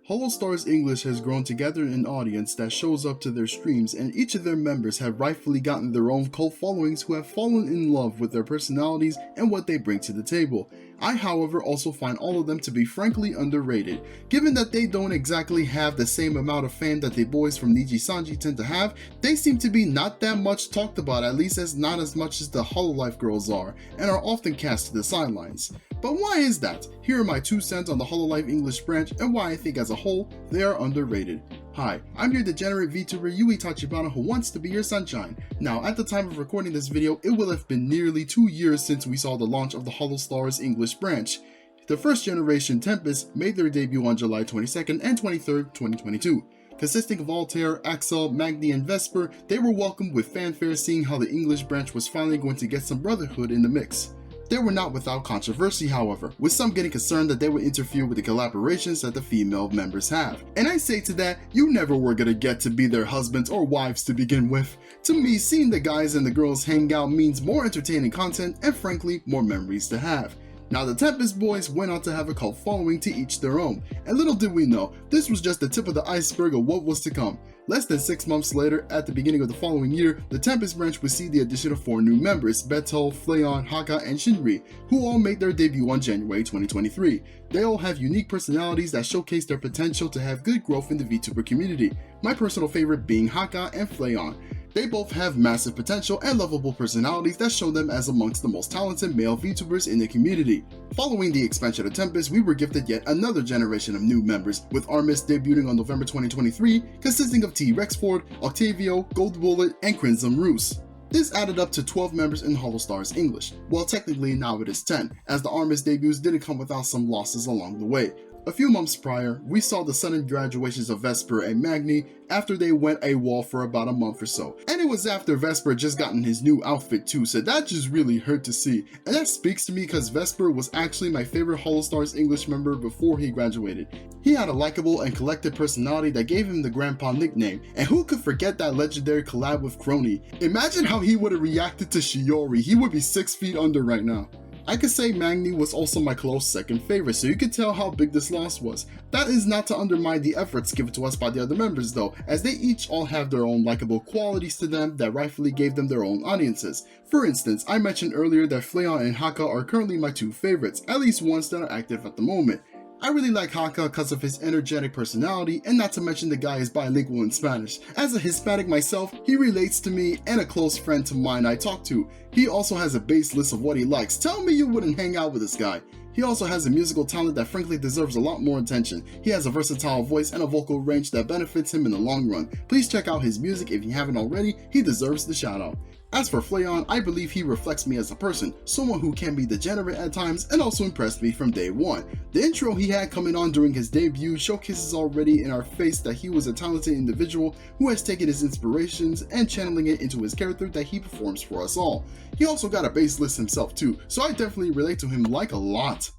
Holostars English has grown to gather an audience that shows up to their streams, and each of their members have rightfully gotten their own cult followings who have fallen in love with their personalities and what they bring to the table. I, however, also find all of them to be frankly underrated. Given that they don't exactly have the same amount of fame that the boys from Niji-sanji tend to have, they seem to be not that much talked about, at least not as much as the Hololive girls are, and are often cast to the sidelines. But why is that? Here are my 2 cents on the Hololive English branch and why I think as a whole, they are underrated. Hi, I'm your degenerate VTuber Yui Tachibana who wants to be your sunshine. Now, at the time of recording this video, it will have been nearly 2 years since we saw the launch of the Holostars English branch. The first generation Tempest made their debut on July 22nd and 23rd, 2022. Consisting of Altair, Axel, Magni, and Vesper, they were welcomed with fanfare seeing how the English branch was finally going to get some brotherhood in the mix. They were not without controversy, however, with some getting concerned that they would interfere with the collaborations that the female members have. And I say to that, you never were gonna get to be their husbands or wives to begin with. To me, seeing the guys and the girls hang out means more entertaining content and frankly, more memories to have. Now the Tempest boys went on to have a cult following to each their own, and little did we know, this was just the tip of the iceberg of what was to come. Less than 6 months later, at the beginning of the following year, the Tempest branch would see the addition of 4 new members, Beto, Flayon, Haka, and Shinri, who all made their debut on January 2023. They all have unique personalities that showcase their potential to have good growth in the VTuber community, my personal favorite being Haka and Flayon. They both have massive potential and lovable personalities that show them as amongst the most talented male VTubers in the community. Following the expansion of Tempest, we were gifted yet another generation of new members, with Armis debuting on November 2023, consisting of T. Rexford, Octavio, Gold Bullet, and Crimson Roos. This added up to 12 members in Holostars English. Well, technically now it is 10, as the Armis debuts didn't come without some losses along the way. A few months prior, we saw the sudden graduations of Vesper and Magni after they went AWOL for about a month or so. And it was after Vesper had just gotten his new outfit too, so that just really hurt to see. And that speaks to me because Vesper was actually my favorite Holostars English member before he graduated. He had a likable and collected personality that gave him the grandpa nickname, and who could forget that legendary collab with Crony? Imagine how he would have reacted to Shiori, he would be 6 feet under right now. I could say Magni was also my close second favorite, so you could tell how big this loss was. That is not to undermine the efforts given to us by the other members though, as they each all have their own likable qualities to them that rightfully gave them their own audiences. For instance, I mentioned earlier that Flayon and Haka are currently my 2 favorites, at least ones that are active at the moment. I really like Haka because of his energetic personality, and not to mention the guy is bilingual in Spanish. As a Hispanic myself, he relates to me and a close friend to mine I talk to. He also has a base list of what he likes. Tell me you wouldn't hang out with this guy. He also has a musical talent that frankly deserves a lot more attention. He has a versatile voice and a vocal range that benefits him in the long run. Please check out his music if you haven't already, he deserves the shout out. As for Flayon, I believe he reflects me as a person, someone who can be degenerate at times and also impressed me from day one. The intro he had coming on during his debut showcases already in our face that he was a talented individual who has taken his inspirations and channeling it into his character that he performs for us all. He also got a bass list himself too, so I definitely relate to him like a lot.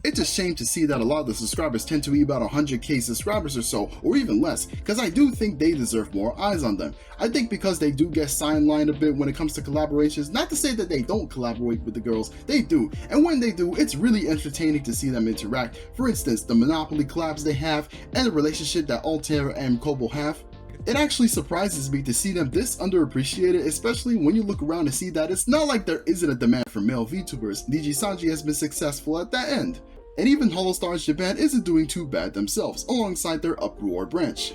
It's a shame to see that a lot of the subscribers tend to be about 100k subscribers or so, or even less, because I do think they deserve more eyes on them. I think because they do get sidelined a bit when it comes to collaborations, not to say that they don't collaborate with the girls, they do, and when they do, it's really entertaining to see them interact. For instance, the Monopoly collabs they have, and the relationship that Altair and Kobo have. It actually surprises me to see them this underappreciated, especially when you look around and see that it's not like there isn't a demand for male VTubers. Niji-sanji has been successful at that end. And even Holostars Japan isn't doing too bad themselves, alongside their Uproar branch.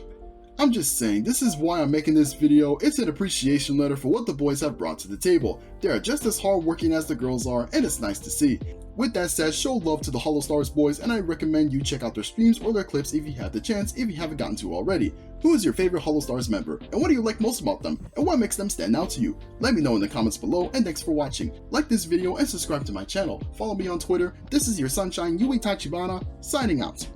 I'm just saying, this is why I'm making this video. It's an appreciation letter for what the boys have brought to the table. They are just as hardworking as the girls are, and it's nice to see. With that said, show love to the Holostars boys, and I recommend you check out their streams or their clips if you have the chance, if you haven't gotten to already. Who is your favorite Holostars member, and what do you like most about them, and what makes them stand out to you? Let me know in the comments below, and thanks for watching. Like this video and subscribe to my channel. Follow me on Twitter. This is your sunshine, Yui Tachibana, signing out.